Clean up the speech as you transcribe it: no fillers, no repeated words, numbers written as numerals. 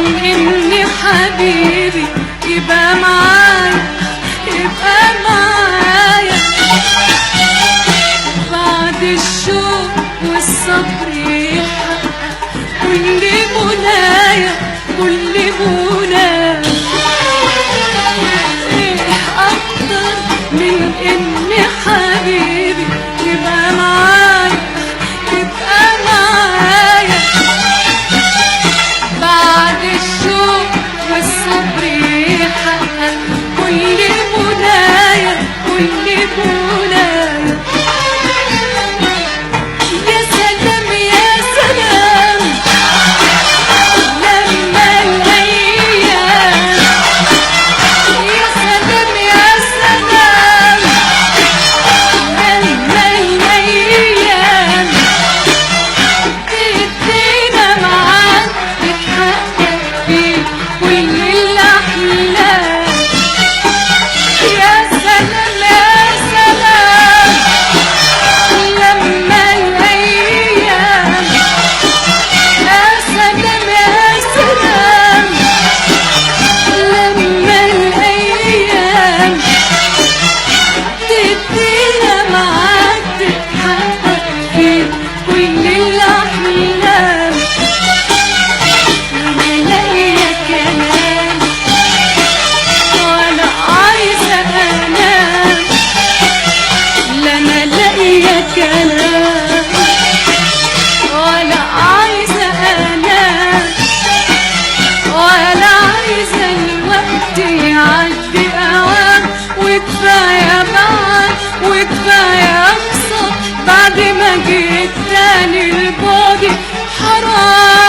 إن حبيبي يبقى معايا، يبقى معايا بعد الشوق والصبر يحقق كل منايا، كل منايا. إيه أكتر من إن حبيبي يبقى معايا، يبقى معايا بعد الشوق والصبر يحقق كل منايا، كل منايا. يا سلام يا سلام لما الأيام، يا سلام يا سلام لما الأيام تدينا معاك تتحقق فيه كل الأحلام. يا سلام يا سلام لما الأيام، يا سلام يا سلام لما الأيام تدينا معاك تتحقق فيه كل الأحلام. أنا لاقية كلام وأنا عايزة أنام، لا أنا لاقية كلام وأنا عايزة أنام، وأنا عايزة الوقت يعدي أوام. وكفاية معاك وكفاية أقصى بعد ما جيت تاني البعد حرام.